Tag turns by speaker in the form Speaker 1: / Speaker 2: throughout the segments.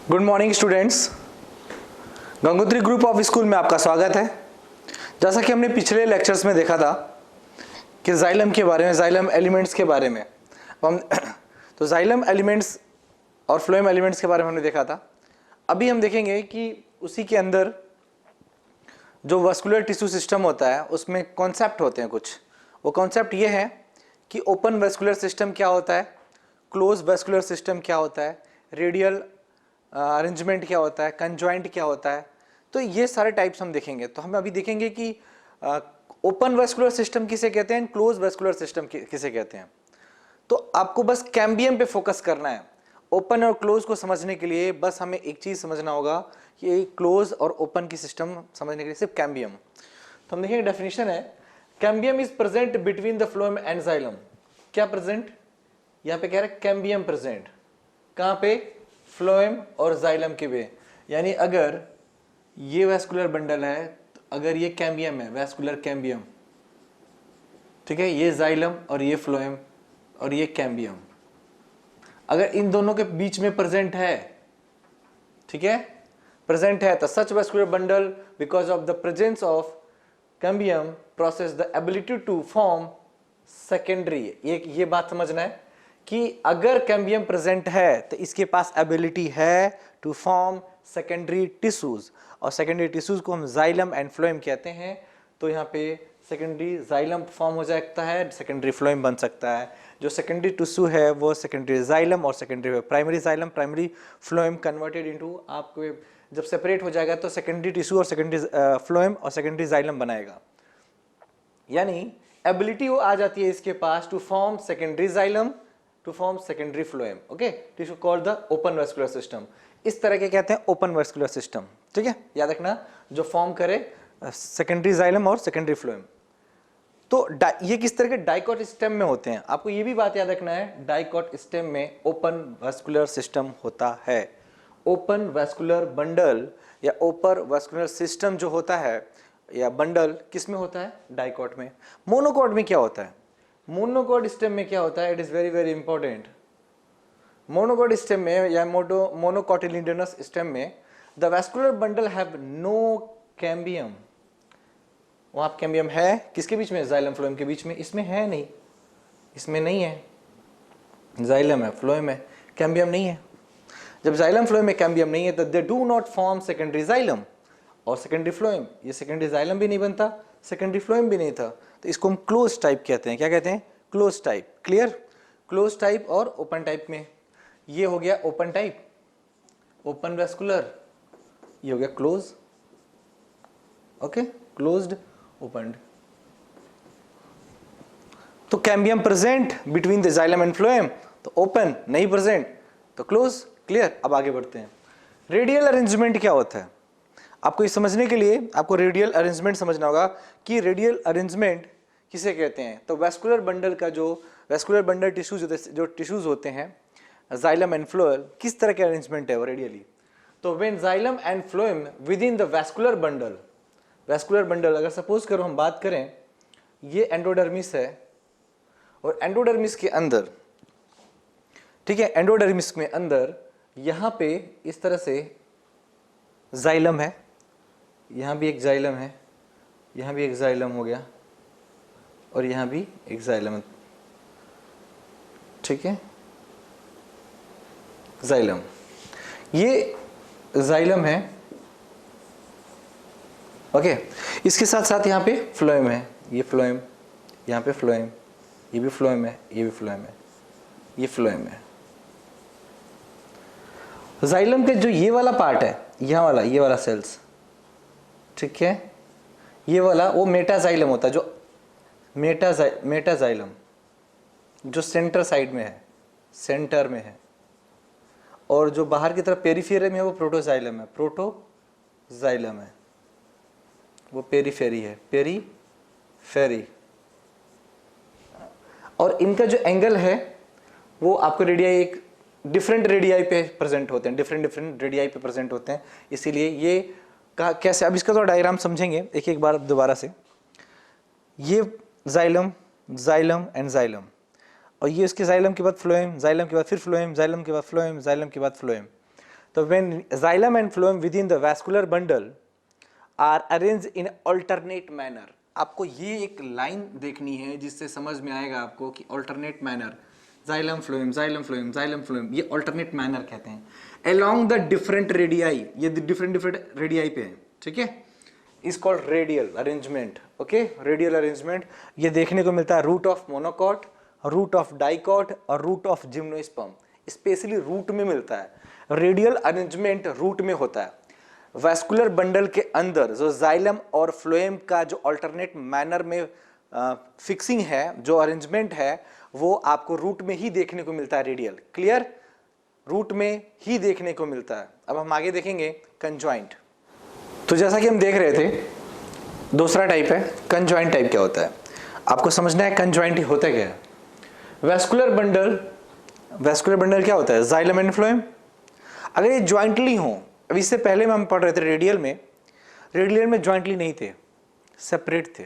Speaker 1: Good morning students, Gangotri group of school में आपका स्वागत है। जैसा कि हमने पिछले लेक्चर्स में देखा था कि जाइलम के बारे में, जाइलम एलिमेंट्स के बारे में हम तो जाइलम एलिमेंट्स और फ्लोएम एलिमेंट्स के बारे में हमने देखा था। अभी हम देखेंगे कि उसी के अंदर जो वस्कुलर टिश्यू सिस्टम होता है उसमें कॉन्सेप्ट होते हैं कुछ। वो कॉन्सेप्ट ये है कि ओपन वेस्कुलर सिस्टम क्या होता है, क्लोज वेस्कुलर सिस्टम क्या होता है, रेडियल अरेंजमेंट क्या होता है, कंजॉइंट क्या होता है। तो ये सारे टाइप्स हम देखेंगे। तो हम अभी देखेंगे कि ओपन वेस्कुलर सिस्टम किसे कहते हैं, क्लोज वेस्कुलर सिस्टम किसे कहते हैं। तो आपको बस कैम्बियम पे फोकस करना है। ओपन और क्लोज को समझने के लिए बस हमें एक चीज समझना होगा कि क्लोज और ओपन की सिस्टम समझने के लिए सिर्फ कैम्बियम। तो हम देखेंगे डेफिनेशन है, cambium is present between the phloem and xylem. क्या प्रेजेंट, यहाँ पे कह रहा है कैम्बियम प्रेजेंट कहाँ पे, फ्लोएम और जाइलम के वे। यानी अगर ये वेस्कुलर बंडल है, तो अगर ये कैम्बियम है, वेस्कुलर कैम्बियम, ठीक है, ये जाइलम और ये फ्लोएम और ये कैम्बियम, अगर इन दोनों के बीच में प्रेजेंट है, ठीक है, प्रेजेंट है, तो such vascular bundle because of the presence of cambium process the ability to form secondary. ये बात समझना है कि अगर कैम्बियम प्रेजेंट है तो इसके पास एबिलिटी है टू फॉर्म सेकेंडरी टिश्यूज, और सेकेंडरी टिश्यूज को हम जाइलम एंड फ्लोएम कहते हैं। तो यहाँ पे सेकेंडरी जाइलम फॉर्म हो सकता है, सेकेंडरी फ्लोएम बन सकता है। जो सेकेंडरी टिश्यू है वो सेकेंडरी जाइलम और secondary primary xylem, primary phloem converted into, आपको जब सेपरेट हो जाएगा तो सेकेंडरी टिश्यू और सेकेंडरी फ्लोएम और सेकेंडरी जाइलम बनाएगा। यानी एबिलिटी वो आ जाती है इसके पास to form secondary xylem, to form secondary phloem. Okay, this is called the open vascular system. इस तरह के कहते हैं ओपन वेस्कुलर सिस्टम। ठीक है, याद रखना, जो फॉर्म करे सेकेंडरी जाइलम और सेकेंडरी फ्लोएम। तो ये किस तरह के डाइकोट स्टेम में होते हैं, आपको ये भी बात याद रखना है, डाइकोट स्टेम में ओपन वेस्कुलर सिस्टम होता है। ओपन वेस्कुलर बंडल या ओपन वेस्कुलर सिस्टम जो होता है या बंडल किस में होता है, डाइकोट में। मोनोकोट में क्या होता है, मोनोकोट स्टेम में क्या होता है, it is very very important. Monocot stem में या मोनोकोटिलिडोनस स्टेम में the vascular bundle have no cambium. वहां कैम्बियम है किसके बीच में, जाइलम फ्लोएम के बीच में। इसमें है नहीं, इसमें नहीं है, जाइलम है फ्लोएम है, कैम्बियम नहीं है। जब जाइलम फ्लोएम में कैम्बियम नहीं है तो they do not form secondary xylem और सेकेंडरी फ्लोएम। ये सेकेंडरी जाइलम भी नहीं बनता, सेकेंडरी फ्लोएम भी नहीं था। तो इसको हम क्लोज टाइप कहते हैं। क्या कहते हैं, close type. Clear, close type और ओपन टाइप में। ये हो गया ओपन टाइप, ओपन वेस्कुलर, ये हो गया क्लोज। Okay, closed, open. तो cambium present between the xylem and phloem, तो ओपन, नहीं प्रेजेंट तो क्लोज। क्लियर, अब आगे बढ़ते हैं। रेडियल अरेंजमेंट क्या होता है, आपको ये समझने के लिए आपको रेडियल अरेंजमेंट समझना होगा कि रेडियल अरेंजमेंट किसे कहते हैं। तो वेस्कुलर बंडल का जो वेस्कुलर बंडल जो टिश्यूज होते हैं जाइलम एंड फ्लोएम, किस तरह के अरेंजमेंट है वो रेडियली। तो when xylem and phloem within the vascular bundle, vascular bundle अगर सपोज करो हम बात करें, ये एंडोडर्मिस है और एंडोडर्मिस के अंदर, ठीक है, एंडोडर्मिस में अंदर यहां पे इस तरह से जाइलम है, यहां भी एक जाइलम है, यहां भी एक जाइलम हो गया और यहां भी एक जाइलम है। ठीक है, जाइलम, ये जाइलम है। ओके, इसके साथ साथ यहाँ पे फ्लोएम है, ये फ्लोएम, यहाँ पे फ्लोएम, ये भी फ्लोएम है, ये भी फ्लोएम है, ये फ्लोएम है। जाइलम के जो ये वाला पार्ट है, यहाँ वाला, ये वाला सेल्स, ठीक है, ये वाला वो मेटाजाइलम होता है, जो मेटाजाइलम जो सेंटर साइड में है, सेंटर में है। और जो बाहर की तरफ पेरिफेरी में है वो प्रोटोजाइलम है, प्रोटोजाइलम है, वो पेरीफेरी है, पेरीफेरी। और इनका जो एंगल है वो आपको रेडियाई एक डिफरेंट रेडियाई पे प्रेजेंट होते हैं, डिफरेंट रेडियाई पे प्रेजेंट होते हैं। इसीलिए ये कैसे, अब इसका तो डायग्राम समझेंगे एक एक बार दोबारा से। ये जाइलम, जाइलम एंड जाइलम, और ये उसके जाइलम के बाद फ्लोएम, जाइलम के बाद फिर फ्लोएम, जाइलम के बाद फ्लोएम, जाइलम के बाद फ्लोएम। तो when xylem and phloem within the vascular bundle are arrange in alternate manner, आपको ये एक लाइन देखनी है जिससे समझ में आएगा आपको कि alternate manner, xylem phloem xylem phloem xylem phloem, ये अल्टरनेट मैनर कहते हैं, अलोंग द डिफरेंट रेडियाई, ये डिफरेंट डिफरेंट रेडियाई पे है, ठीक है, is called radial arrangement. Okay, radial arrangement ये देखने को मिलता है root of monocot, root of dicot और root of gymnosperm, specially root में मिलता है। रेडियल अरेंजमेंट रूट में होता है। वैस्कुलर बंडल के अंदर जो जाइलम और फ्लोएम का जो अल्टरनेट मैनर में फिक्सिंग है, जो अरेंजमेंट है, वो आपको रूट में ही देखने को मिलता है। रेडियल, क्लियर, रूट में ही देखने को मिलता है। अब हम आगे देखेंगे कंजॉइंट। तो जैसा कि हम देख रहे थे, दूसरा टाइप है कंजॉइंट टाइप। क्या होता है आपको समझना है, कंजॉइंट होता क्या है। वैस्कुलर बंडल क्या होता है, जाइलम एंड फ्लोएम। अगर ये ज्वाइंटली हो, अब इससे पहले में हम पढ़ रहे थे रेडियल में ज्वाइंटली नहीं थे, सेपरेट थे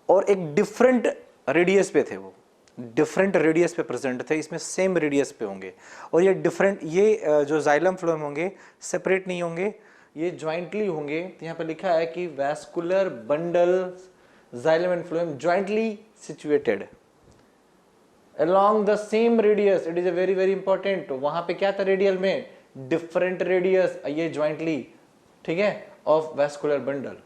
Speaker 1: और एक डिफरेंट रेडियस पे थे, वो डिफरेंट रेडियस पे प्रेजेंट थे, इसमें सेम रेडियस पे होंगे। और ये डिफरेंट, ये जो जाइलम फ्लोएम होंगे सेपरेट नहीं होंगे, ये ज्वाइंटली होंगे। तो यहाँ पे लिखा है कि vascular bundle xylem and phloem jointly situated along the same radius, it is a very very important। वहां पे क्या था रेडियल में, डिफरेंट रेडियस, ये ज्वाइंटली, ठीक है, of vascular bundle.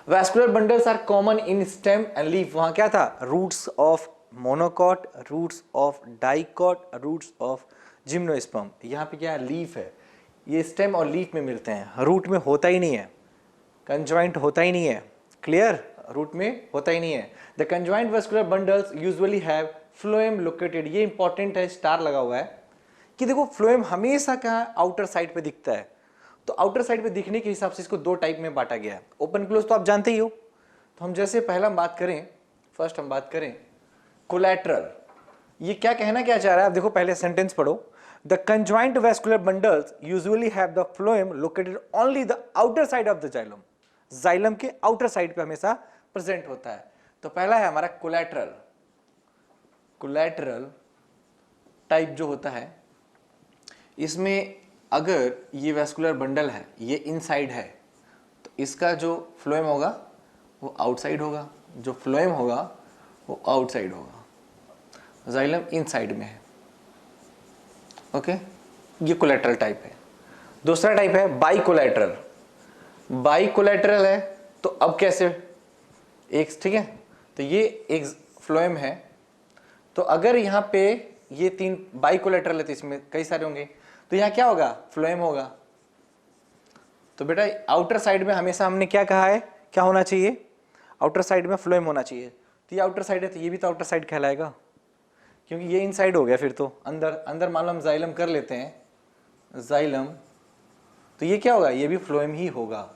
Speaker 1: Vascular bundles are common in stem and leaf. वहां क्या था, roots of monocot, roots of dicot, roots of gymnosperm. यहाँ पे क्या है, लीफ है, ये स्टेम और लीफ में मिलते हैं, रूट में होता ही नहीं है, कंजॉइंट होता ही नहीं है, क्लियर, रूट में होता ही नहीं है। The conjoint vascular bundles usually have phloem located, ये इंपॉर्टेंट है, स्टार लगा हुआ है कि देखो फ्लोएम हमेशा क्या आउटर साइड पे दिखता है। तो आउटर साइड पे दिखने के हिसाब से इसको दो टाइप में बांटा गया है। ओपन क्लोज तो आप जानते ही हो। तो हम जैसे पहला हम बात करें कोलैटरल। ये क्या कहना क्या चाह रहा है, आप देखो पहले सेंटेंस पढ़ो। The conjoint vascular bundles usually have the phloem located only the outer side of the xylem, xylem के आउटर साइड पे हमेशा प्रेजेंट होता है। तो पहला है हमारा कोलैटरल। कोलैटरल टाइप जो होता है, इसमें अगर ये वैस्कुलर बंडल है, ये इनसाइड है, तो इसका जो फ्लोएम होगा वो आउटसाइड होगा, जो फ्लोएम होगा वो आउटसाइड होगा, जाइलम इनसाइड में है। ओके, ये कोलैटरल टाइप है। दूसरा टाइप है बाइकोलैटरल। बाइकोलैटरल है तो अब कैसे, एक, ठीक है, तो ये एक फ्लोएम है, तो अगर यहाँ पे ये तीन बाइकोलैटरल है तो इसमें कई सारे होंगे, तो यहाँ क्या होगा, फ्लोएम होगा। तो बेटा आउटर साइड में हमेशा हमने क्या कहा है, क्या होना चाहिए, आउटर साइड में फ्लोएम होना चाहिए। तो ये आउटर साइड है तो ये भी तो आउटर साइड कहलाएगा, क्योंकि ये इनसाइड हो गया। फिर तो अंदर मान लो हम जाइलम कर लेते हैं, जाइलम, तो ये क्या होगा, ये भी फ्लोएम ही होगा।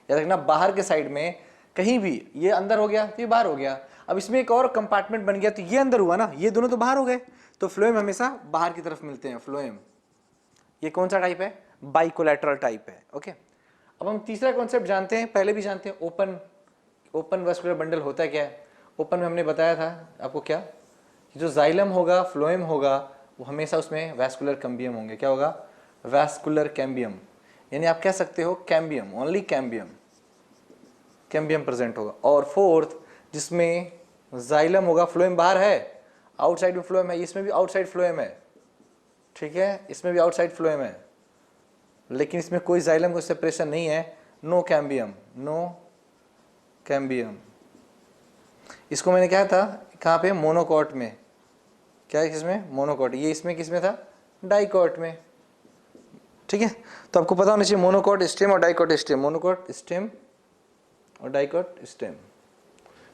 Speaker 1: याद रखना, बाहर के साइड में कहीं भी ये अंदर हो गया तो ये बाहर हो गया। अब इसमें एक और कंपार्टमेंट बन गया तो ये अंदर हुआ ना, ये दोनों तो बाहर हो गए, तो फ्लोएम हमेशा बाहर की तरफ मिलते हैं, फ्लोएम। ये कौन सा टाइप है, बाइकोलैटरल टाइप है। ओके, अब हम तीसरा कॉन्सेप्ट जानते हैं, पहले भी जानते हैं, ओपन वैस्कुलर बंडल होता है क्या है। ओपन में हमने बताया था आपको क्या, कि जो जाइलम होगा, फ्लोएम होगा, वो हमेशा उसमें वैस्कुलर कैम्बियम होंगे। क्या होगा, वैस्कुलर कैम्बियम, यानी आप कह सकते हो कैम्बियम, ओनली कैम्बियम प्रेजेंट होगा। और फोर्थ, जिसमें जाइलम होगा, फ्लोएम बाहर है, आउटसाइड में फ्लोएम है, इसमें भी आउटसाइड फ्लोएम है, ठीक है, इसमें भी आउटसाइड फ्लोएम है, लेकिन इसमें कोई जाइलम को सेपरेशन नहीं है, नो कैम्बियम। इसको मैंने क्या था, कहाँ पे, मोनोकॉट में, क्या है इसमें, मोनोकॉट। ये इसमें किसमें था, डाइकॉट में, ठीक है। तो आपको पता होना चाहिए मोनोकॉट स्टेम और डाइकॉट स्टेम, मोनोकॉट स्टेम और डाइकॉट स्टेम।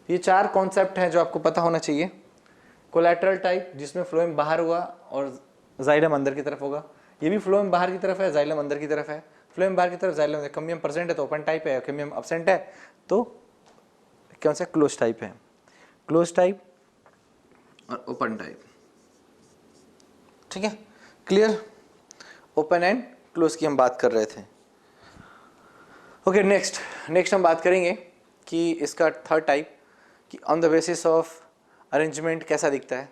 Speaker 1: ये चार कॉन्सेप्ट हैं जो आपको पता होना चाहिए। कोलैटरल टाइप, जिसमें फ्लोएम बाहर हुआ और जाइलम अंदर की तरफ होगा। ये भी फ्लोएम बाहर की तरफ है, जाइलम अंदर की तरफ है। फ्लोएम बाहर की तरफ, जाइलम, कैम्बियम प्रेजेंट है तो ओपन टाइप है, कैम्बियम अब्सेंट है तो कौन सा, क्लोज टाइप है। क्लोज टाइप और ओपन टाइप, ठीक है, क्लियर। ओपन एंड क्लोज की हम बात कर रहे थे। ओके, नेक्स्ट हम बात करेंगे कि इसका थर्ड टाइप, कि on the basis of arrangement कैसा दिखता है।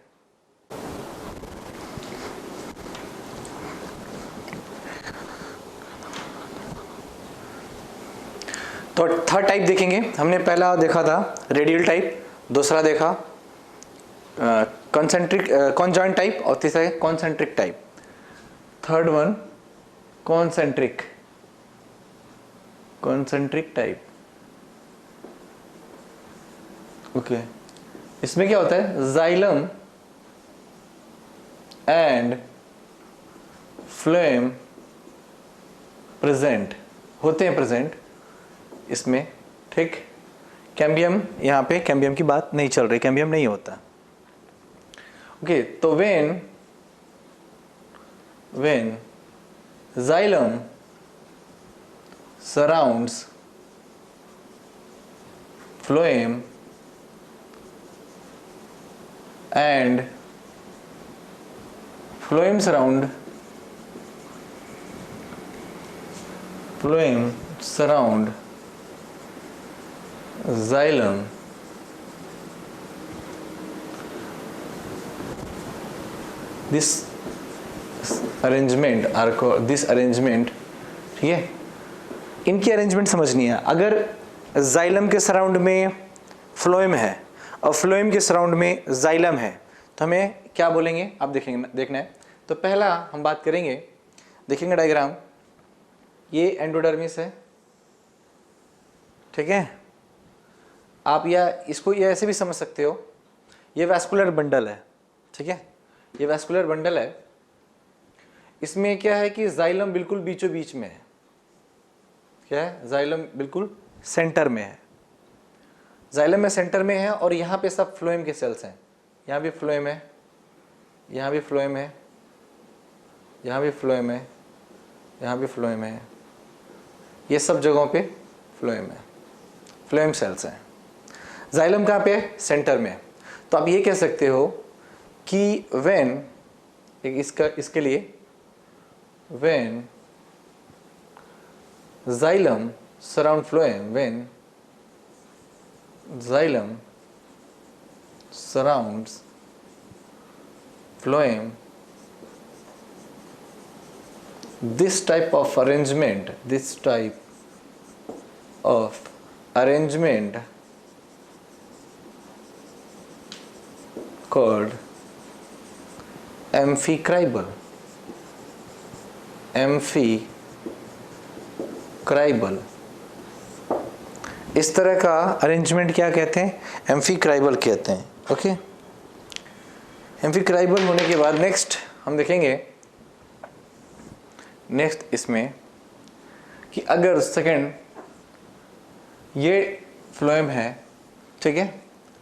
Speaker 1: तो थर्ड टाइप देखेंगे। हमने पहला देखा था रेडियल टाइप, दूसरा देखा कॉन्सेंट्रिक कॉन्जॉइंट टाइप और तीसरा है concentric type. Third one concentric type. Okay, इसमें क्या होता है, जाइलम एंड फ्लोएम प्रेजेंट होते हैं, प्रेजेंट इसमें, ठीक। कैम्बियम, यहाँ पे कैम्बियम की बात नहीं चल रही, कैम्बियम नहीं होता। ओके, तो when xylem surrounds phloem and phloem surround xylem, this arrangement आर को दिस अरेंजमेंट, ठीक है। इनकी अरेंजमेंट समझनी है। अगर जाइलम के सराउंड में फ्लोएम है और फ्लोएम के सराउंड में जाइलम है तो हमें क्या बोलेंगे, आप देखेंगे, देखना है। तो पहला हम बात करेंगे, देखेंगे डायग्राम, ये एंडोडर्मिस है, ठीक है। आप या इसको ये ऐसे भी समझ सकते हो, ये वैस्कुलर बंडल है, ठीक है, ये वैस्कुलर बंडल है। इसमें क्या है कि जाइलम बिल्कुल बीचों बीच में है। क्या है, जाइलम बिल्कुल सेंटर में है, जाइलम में सेंटर में है। और यहाँ पे सब फ्लोएम के सेल्स हैं, यहाँ भी फ्लोएम है, यहाँ भी फ्लोएम है, यहाँ भी फ्लोएम है, यहाँ भी फ्लोएम है, ये सब जगहों पे फ्लोएम है, फ्लोएम सेल्स हैं। जाइलम कहाँ पे है, सेंटर में। तो आप ये कह सकते हो कि व्हेन, इसके लिए when xylem surround phloem, when xylem surrounds phloem, this type of arrangement called amphicribal, इस तरह का अरेंजमेंट क्या कहते हैं, एम्फीक्राइबल कहते हैं। ओके, एम्फीक्राइबल होने के बाद नेक्स्ट हम देखेंगे, नेक्स्ट इसमें कि अगर सेकंड ये फ्लोएम है, ठीक है,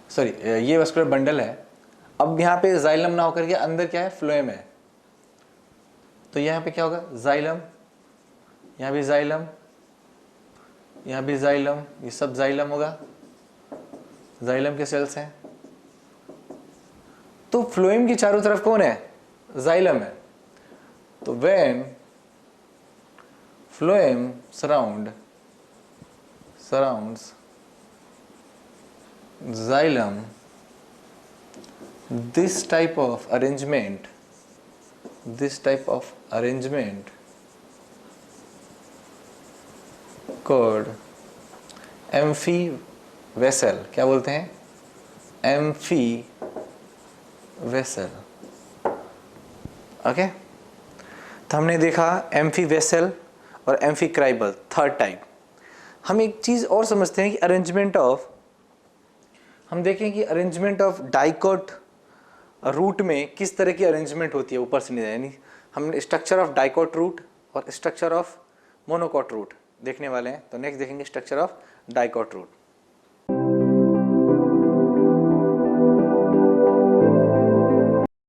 Speaker 1: सॉरी ये वैस्कुलर बंडल है, अब यहाँ पे जाइलम ना होकर के अंदर क्या है, फ्लोएम है। तो यहाँ पे क्या होगा, जाइलम, यहाँ भी जाइलम, यहाँ भी जाइलम, ये सब जाइलम होगा, जाइलम के सेल्स हैं। तो फ्लोएम की चारों तरफ कौन है, जाइलम है। तो when phloem surrounds xylem, this type of arrangement called एम्फीवेसल, क्या बोलते हैं, एम्फीवेसल। ओके, तो हमने देखा एम्फीवेसल और एम्फीक्राइबल, थर्ड टाइप। हम एक चीज़ और समझते हैं कि अरेंजमेंट ऑफ, हम देखें कि अरेंजमेंट ऑफ डाइकोट रूट में किस तरह की अरेंजमेंट होती है ऊपर से नीचे, यानी हम स्ट्रक्चर ऑफ डाइकोट रूट और स्ट्रक्चर ऑफ मोनोकोट रूट देखने वाले हैं। तो नेक्स्ट देखेंगे स्ट्रक्चर ऑफ डाइकोट रूट।